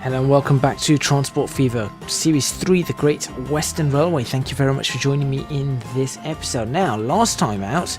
Hello and welcome back to Transport Fever Series 3, the Great Western Railway. Thank you very much for joining me in this episode. Now, last time out,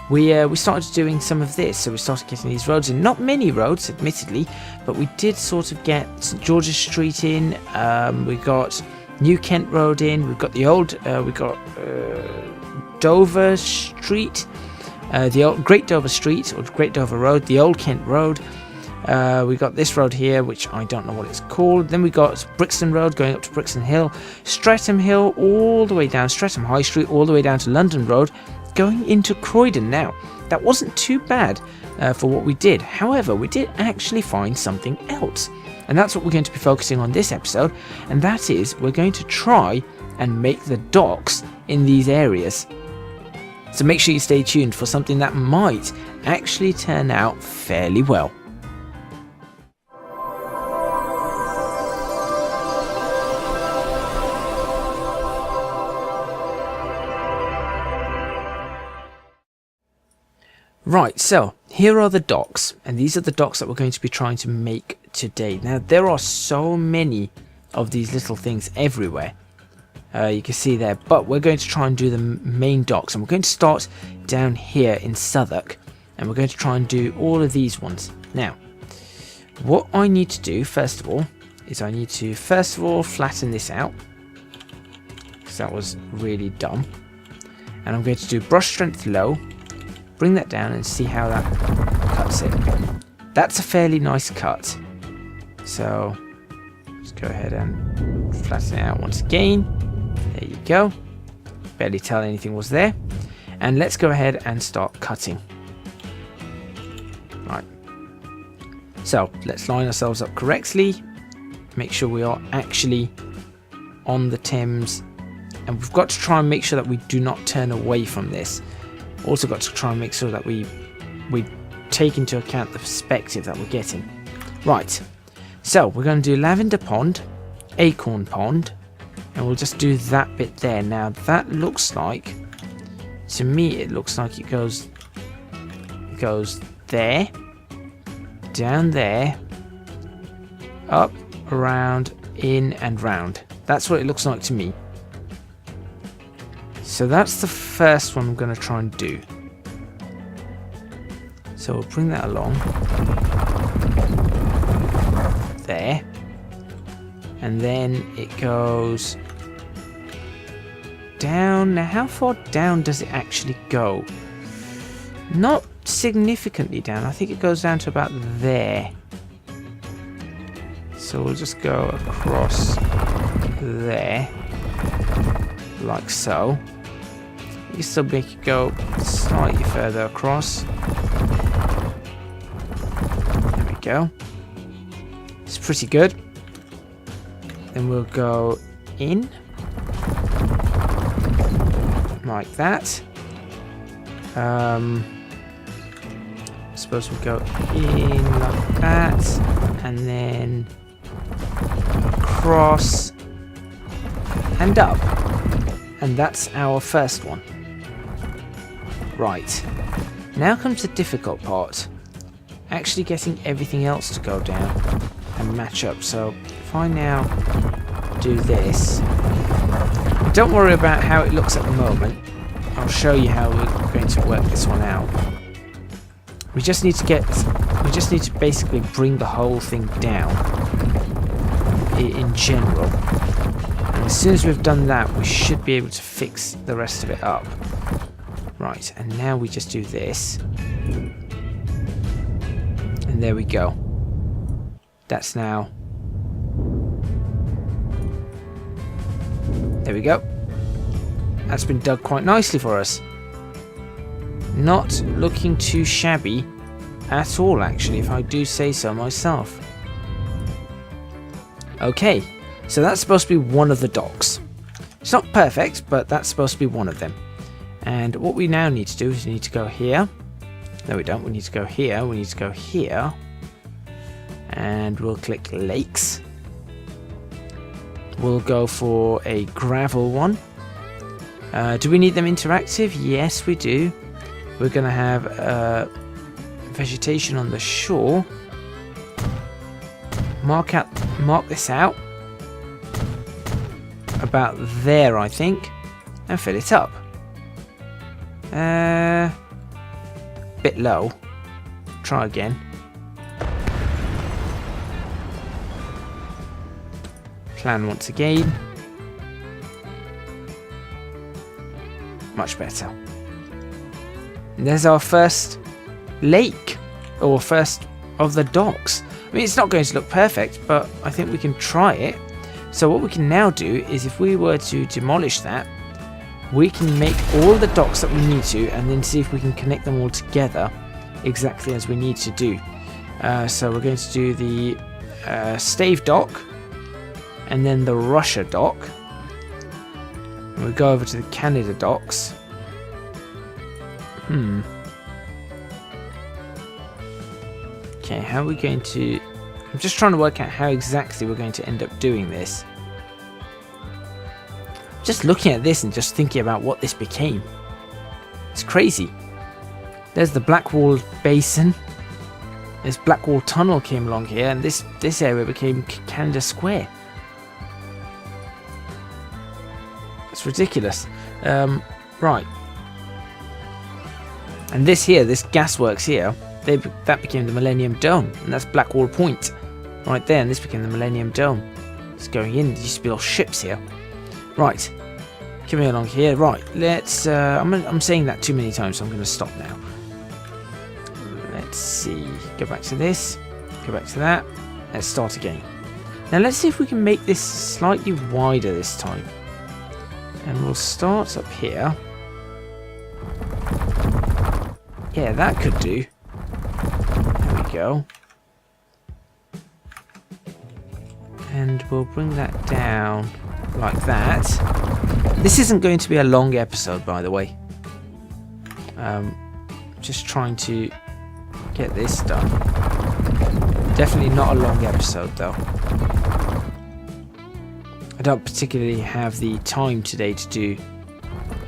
we started doing some of this, so we started getting these roads in. Not many roads, admittedly, but we did sort of get St George's Street in, we got New Kent Road in, we've got the old, Dover Street, the old Great Dover Street, or Great Dover Road, the Old Kent Road. We got this road here, which I don't know what it's called. Then we got Brixton Road going up to Brixton Hill, Streatham Hill all the way down, Streatham High Street all the way down to London Road, going into Croydon. Now, that wasn't too bad for what we did. However, we did actually find something else. And that's what we're going to be focusing on this episode. And that is, we're going to try and make the docks in these areas. So make sure you stay tuned for something that might actually turn out fairly well. Right, so here are the docks, and these are the docks that we're going to be trying to make today. Now, there are so many of these little things everywhere, you can see there, but we're going to try and do the main docks, and we're going to start down here in Southwark, and we're going to try and do all of these ones. Now, what I need to do, first of all, is I need to, flatten this out, because that was really dumb, and I'm going to do brush strength low, bring that down and see how that cuts it. That's a fairly nice cut. So let's go ahead and flatten it out once again. There you go. Barely tell anything was there. And let's go ahead and start cutting. Right. So let's line ourselves up correctly. Make sure we are actually on the Thames. And we've got to try and make sure that we do not turn away from this. Also got to try and make sure that we take into account the perspective that we're getting. Right, so we're going to do Lavender Pond, Acorn Pond, and we'll just do that bit there. Now that looks like, to me it looks like it goes there, down there, up, around, in and round. That's what it looks like to me. So that's the first one I'm going to try and do. So we'll bring that along. There. And then it goes down. Now how far down does it actually go? Not significantly down. I think it goes down to about there. So we'll just go across there. Like so. You still make it go slightly further across. There we go. It's pretty good. Then we'll go in. Like that. I suppose we'll go in like that. And then across and up. And that's our first one. Right, now comes the difficult part, actually getting everything else to go down and match up. So if I now do this, don't worry about how it looks at the moment, I'll show you how we're going to work this one out. We just need to basically bring the whole thing down in general. And as soon as we've done that, we should be able to fix the rest of it up. Right, and now we just do this. And there we go. That's now. There we go. That's been dug quite nicely for us. Not looking too shabby at all, actually, if I do say so myself. Okay, so that's supposed to be one of the docks. It's not perfect, but that's supposed to be one of them. And what we now need to do is we need to go here. No, we don't. We need to go here. We need to go here. And we'll click lakes. We'll go for a gravel one. Do we need them interactive? Yes, we do. We're going to have vegetation on the shore. Mark out mark this out about there, I think, and fill it up. Bit low. Try again. Plan once again. Much better. And there's our first lake, or first of the docks. I mean, it's not going to look perfect, but I think we can try it. So what we can now do is, if we were to demolish that, we can make all the docks that we need to, and then see if we can connect them all together exactly as we need to do. So we're going to do the Stave dock, and then the Russia dock. And we go over to the Canada docks. Okay, how are we going to... I'm just trying to work out how exactly we're going to end up doing this. Just looking at this and just thinking about what this became. It's crazy. There's the Blackwall Basin. This Blackwall Tunnel came along here, and this area became Canada Square. It's ridiculous. Right. And this here, this gasworks here, that became the Millennium Dome, and that's Blackwall Point right there, and this became the Millennium Dome. It's going in. There used to be all ships here. Right. Coming along here. Right. Let's. I'm saying that too many times, so I'm going to stop now. Let's see. Go back to this. Go back to that. Let's start again. Now let's see if we can make this slightly wider this time. And we'll start up here. Yeah, that could do. There we go. And we'll bring that down like that. This isn't going to be a long episode, by the way. Just trying to get this done. Definitely not a long episode, though. I don't particularly have the time today to do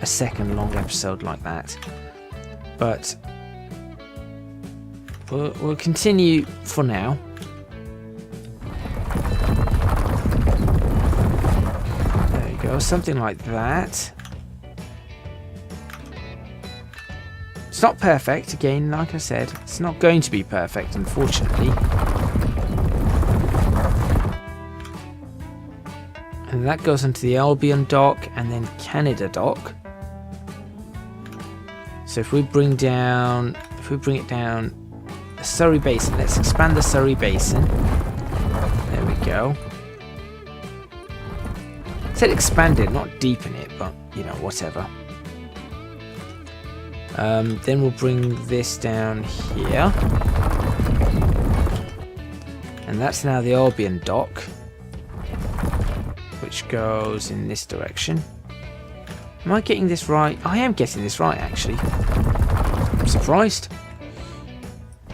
a second long episode like that. But we'll continue for now. There you go, something like that. It's not perfect, again, like I said. It's not going to be perfect, unfortunately. And that goes into the Albion dock and then Canada dock. So if we bring it down the Surrey Basin, let's expand the Surrey Basin. There we go. I said expand it, not deepen it, but you know, whatever. Then we'll bring this down here. And that's now the Albion dock, which goes in this direction. Am I getting this right? I am getting this right, actually. I'm surprised.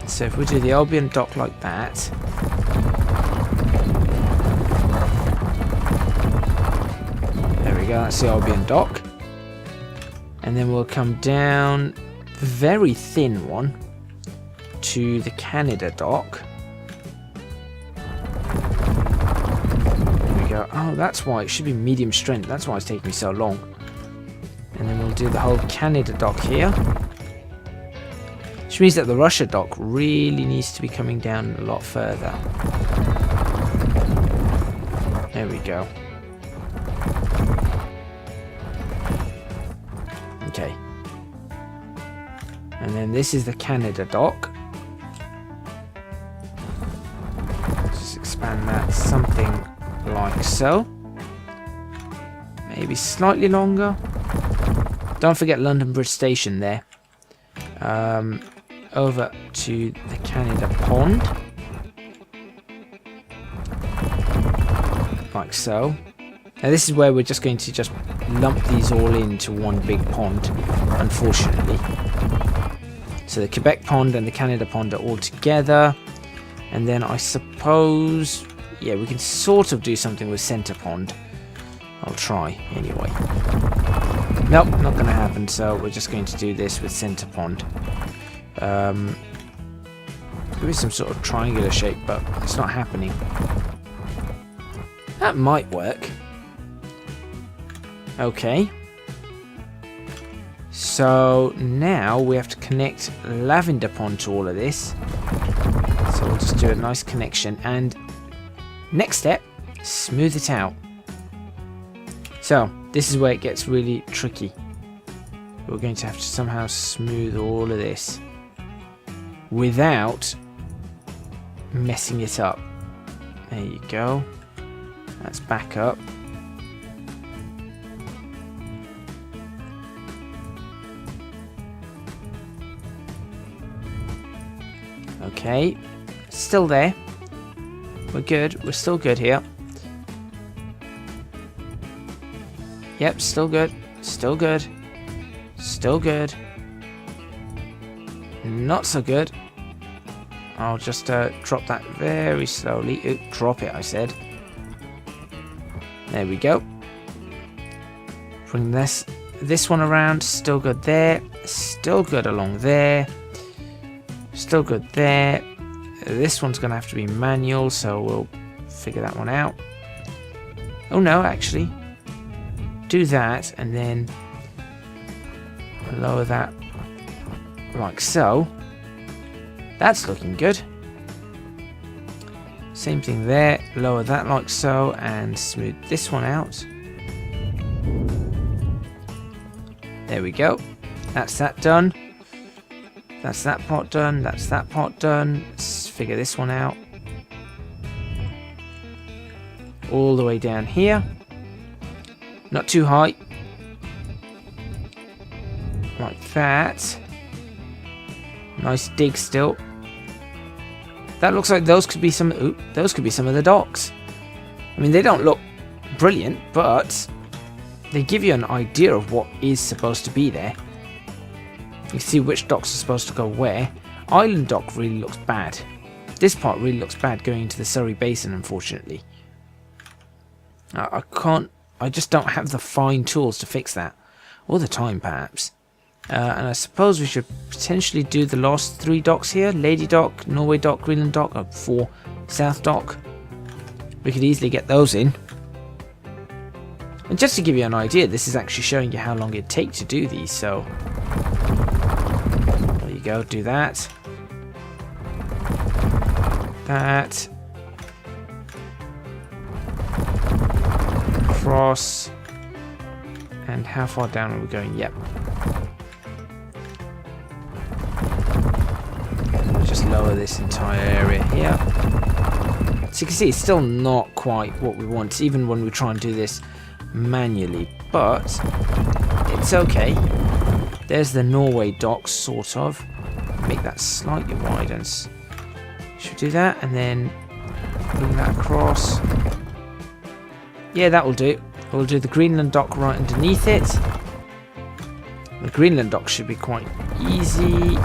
So if we do the Albion dock like that. There we go, that's the Albion dock. And then we'll come down the very thin one to the Canada dock. There we go. Oh, that's why it should be medium strength. That's why it's taking me so long. And then we'll do the whole Canada dock here. Which means that the Russia dock really needs to be coming down a lot further. There we go. Okay. And then this is the Canada dock. Just expand that something like so. Maybe slightly longer. Don't forget London Bridge Station there. Over to the Canada Pond. Like so. Now this is where we're just going to just lump these all into one big pond, unfortunately. So the Quebec Pond and the Canada Pond are all together. And then I suppose, yeah, we can sort of do something with Centre Pond. I'll try anyway. Nope, not going to happen, so we're just going to do this with Centre Pond. There is some sort of triangular shape, but it's not happening. That might work. Okay. So now we have to connect Lavender Pond to all of this. So we'll just do a nice connection. And next step, smooth it out. So this is where it gets really tricky. We're going to have to somehow smooth all of this without messing it up. There you go. That's back up. Okay, still there. We're good. We're still good here. Yep, still good. Still good. Still good. Not so good. I'll just drop that very slowly. Ooh, drop it, I said. There we go. Bring this one around. Still good there. Still good along there. Still good there. This one's going to have to be manual, so we'll figure that one out. Oh no, actually. Do that, and then lower that like so. That's looking good. Same thing there. Lower that like so, and smooth this one out. There we go. That's that done. That's that part done. That's that part done. Let's figure this one out. All the way down here. Not too high. Like that. Nice dig still. That looks like those could be some. Ooh, those could be some of the docks. I mean, they don't look brilliant, but they give you an idea of what is supposed to be there. You can see which docks are supposed to go where. Island Dock really looks bad. This part really looks bad going into the Surrey Basin, unfortunately. I just don't have the fine tools to fix that. Or the time, perhaps. And I suppose we should potentially do the last 3 docks here. Lady Dock, Norway Dock, Greenland Dock, or 4 South Dock. We could easily get those in. And just to give you an idea, this is actually showing you how long it'd take to do these, so... There you go, do that. That. Cross. And how far down are we going? Yep. Just lower this entire area here. So you can see it's still not quite what we want, even when we try and do this manually, but it's okay. There's the Norway docks, sort of. Make that slightly wider. And should we do that? And then bring that across. Yeah, that will do. We'll do the Greenland dock right underneath it. The Greenland dock should be quite easy.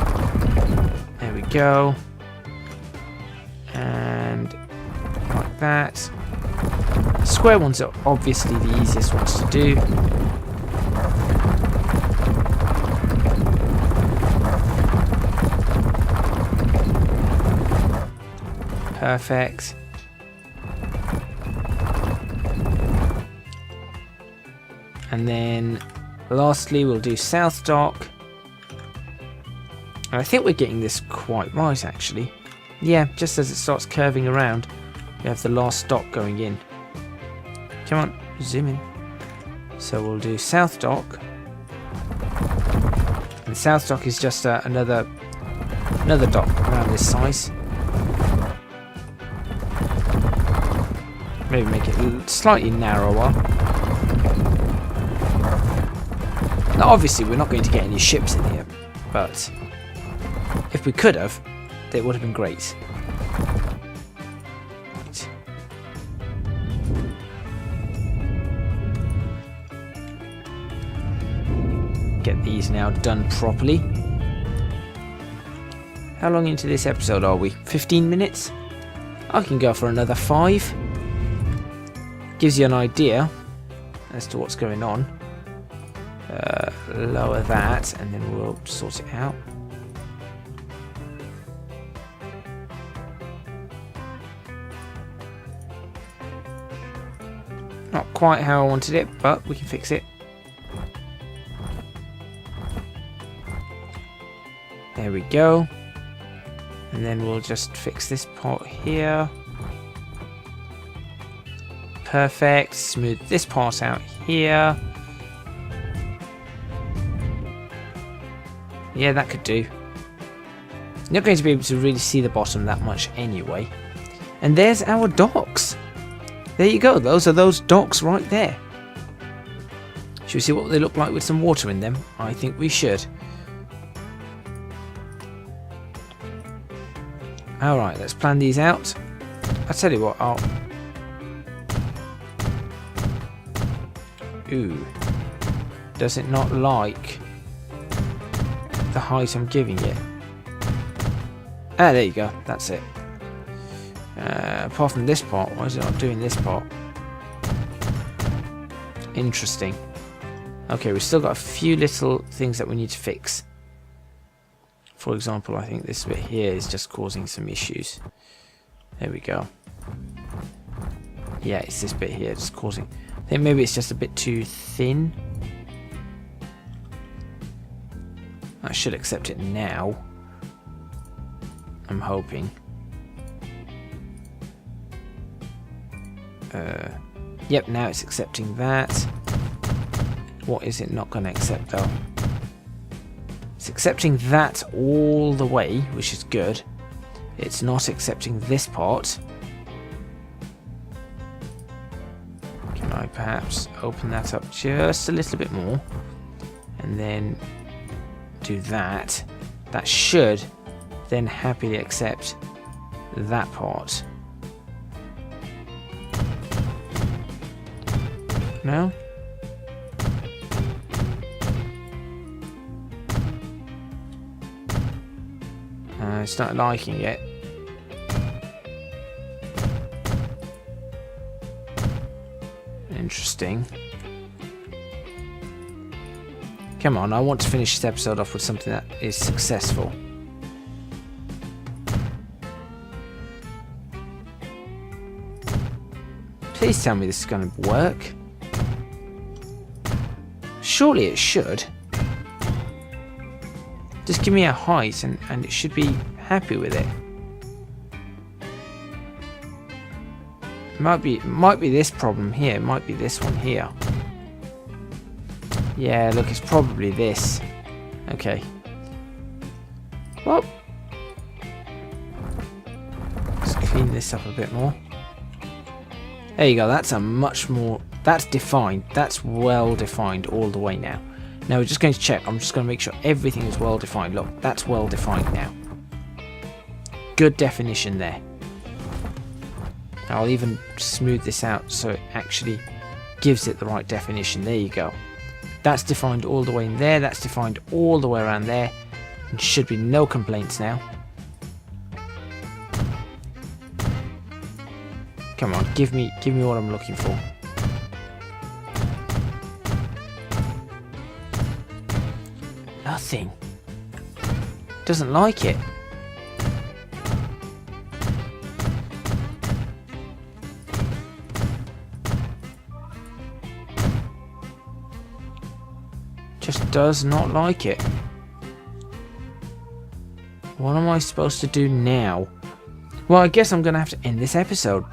There we go. And like that. Square ones are obviously the easiest ones to do. Perfect. And then lastly we'll do South Dock. And I think we're getting this quite right, actually. Yeah, just as it starts curving around, we have the last dock going in. Come on, zoom in. So we'll do South Dock. And South Dock is just another dock around this size. Maybe make it slightly narrower. Now obviously we're not going to get any ships in here, but if we could have, it would have been great. Right. Get these now done properly. How long into this episode are we? 15 minutes? I can go for another 5. Gives you an idea as to what's going on. Lower that and then we'll sort it out. Not quite how I wanted it, but we can fix it. There we go. And then we'll just fix this part here. Perfect. Smooth this part out here. Yeah, that could do. You're not going to be able to really see the bottom that much anyway. And there's our docks. There you go. Those are those docks right there. Should we see what they look like with some water in them? I think we should. Alright, let's plan these out. I'll tell you what, Ooh. Does it not like the height I'm giving it? Ah, there you go. That's it. Apart from this part, why is it not doing this part? Interesting. Okay, we've still got a few little things that we need to fix. For example, I think this bit here is just causing some issues. There we go. Yeah, it's this bit here just causing... I think maybe it's just a bit too thin. I should accept it now. I'm hoping. Yep, now it's accepting that. What is it not going to accept though? It's accepting that all the way, which is good. It's not accepting this part. Can I perhaps open that up just a little bit more? And then do that. That should then happily accept that part. No? It's not liking it. Interesting. Come on, I want to finish this episode off with something that is successful. Please tell me this is going to work. Surely it should. Just give me a height and it should be happy with it. Might be this problem here. It might be this one here. Yeah, look, it's probably this. Okay. Well, let's clean this up a bit more. There you go. That's a much more... That's defined. That's well defined all the way now. Now we're just going to check. I'm just going to make sure everything is well defined. Look, that's well defined now. Good definition there. I'll even smooth this out so it actually gives it the right definition. There you go. That's defined all the way in there. That's defined all the way around there. And should be no complaints now. Come on, give me what I'm looking for. Nothing. Doesn't like it. Just does not like it. What am I supposed to do now? Well, I guess I'm going to have to end this episode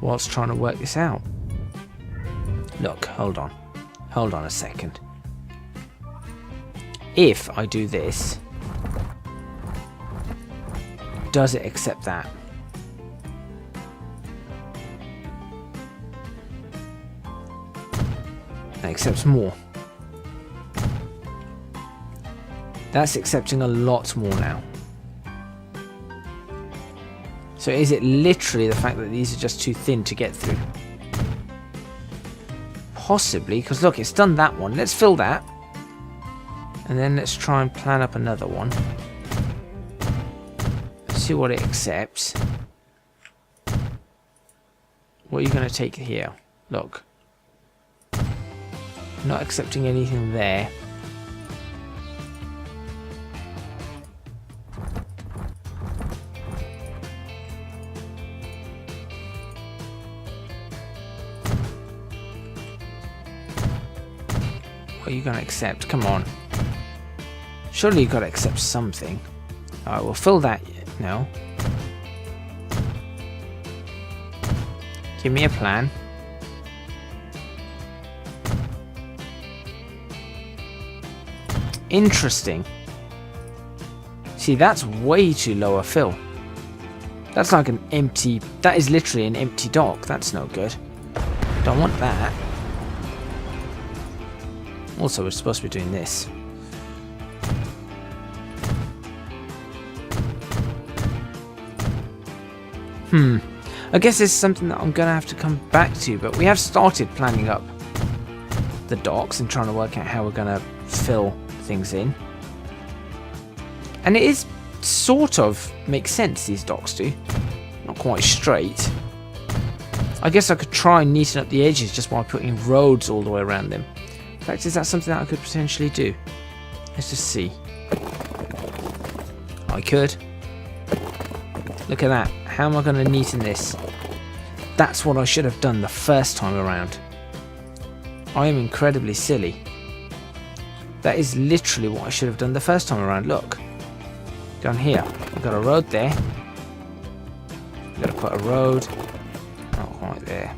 whilst trying to work this out. Look, hold on. Hold on a second. If I do this, does it accept that? It accepts more. That's accepting a lot more now. So is it literally the fact that these are just too thin to get through? Possibly, because look, it's done that one. Let's fill that. And then let's try and plan up another one. See what it accepts. What are you going to take here? Look. Not accepting anything there. What are you going to accept? Come on. Surely you've got to accept something. Alright, we'll fill that. No. Give me a plan. Interesting. See, that's way too low a fill. That's like an empty... That is literally an empty dock. That's no good. Don't want that. Also, we're supposed to be doing this. I guess it's something that I'm going to have to come back to, but we have started planning up the docks and trying to work out how we're going to fill things in. And it is sort of makes sense, these docks do. Not quite straight. I guess I could try and neaten up the edges just by putting roads all the way around them. In fact, is that something that I could potentially do? Let's just see. I could. Look at that. How am I going to neaten this? That's what I should have done the first time around. I am incredibly silly. That is literally what I should have done the first time around. Look. Down here. I've got a road there. I've got to put a road. Not quite there.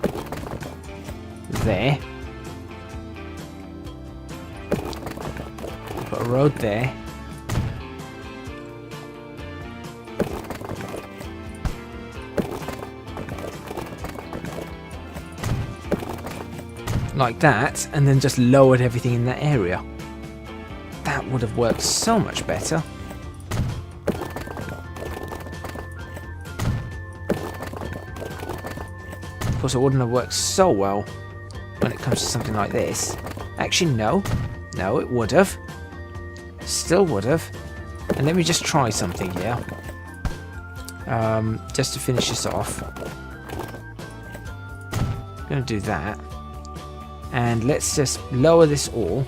There. Put a road there. Like that, and then just lowered everything in that area. That would have worked so much better. Of course, it wouldn't have worked so well when it comes to something like this. Actually, no. No, it would have. Still would have. And let me just try something here. Just to finish this off. I'm going to do that. And let's just lower this all.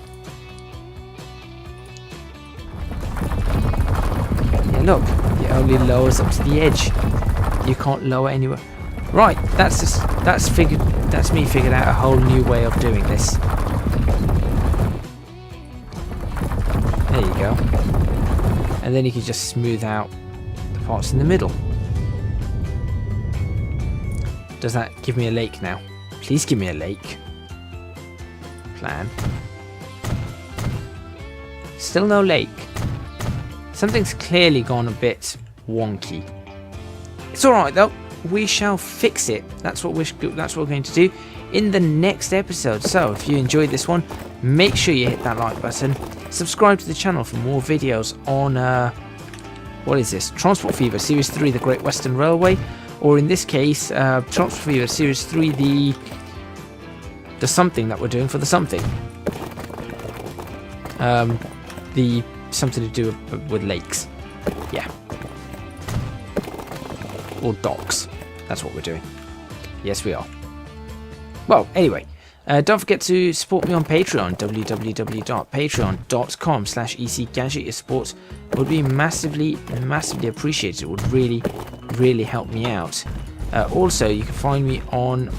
Yeah, look, it only lowers up to the edge. You can't lower anywhere. Right, that's me figured out a whole new way of doing this. There you go. And then you can just smooth out the parts in the middle. Does that give me a lake now? Please give me a lake. Plan. Still no lake. Something's clearly gone a bit wonky. It's alright though. We shall fix it. That's what we're going to do in the next episode. So if you enjoyed this one, make sure you hit that like button. Subscribe to the channel for more videos on what is this? Transport Fever Series 3, the Great Western Railway, or in this case, Transport Fever Series 3, the something that we're doing for the something. The something to do with lakes. Yeah. Or docks. That's what we're doing. Yes, we are. Well, anyway, don't forget to support me on Patreon, www.patreon.com/ECGadget. Your support would be massively appreciated. It would really help me out. Also, you can find me on...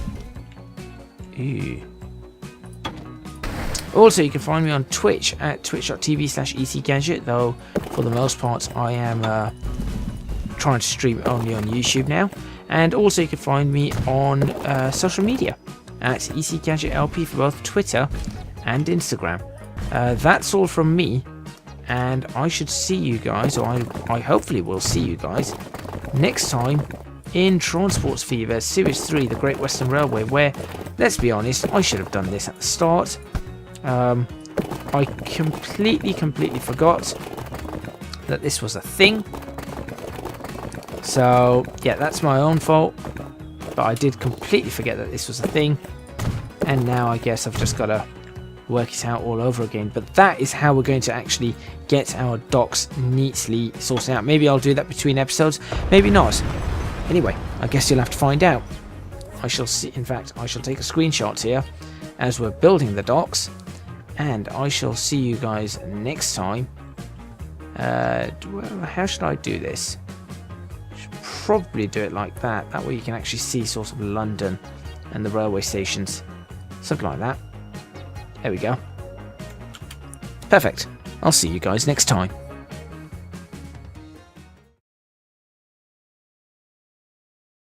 Also, you can find me on Twitch at twitch.tv/ECGadget, though for the most part I am trying to stream only on YouTube now. And also you can find me on social media at ECGadgetLP for both Twitter and Instagram. That's all from me, and I should see you guys, or I hopefully will see you guys next time in Transport Fever Series 3, the Great Western Railway, where, let's be honest, I should have done this at the start. I completely forgot that this was a thing. So, yeah, that's my own fault. But I did completely forget that this was a thing. And now I guess I've just got to work it out all over again. But that is how we're going to actually get our docks neatly sorted out. Maybe I'll do that between episodes. Maybe not. Anyway, I guess you'll have to find out. I shall see. In fact, I shall take a screenshot here as we're building the docks. And I shall see you guys next time. How should I do this? Probably do it like that. That way you can actually see sort of London and the railway stations. Something like that. There we go. Perfect. I'll see you guys next time.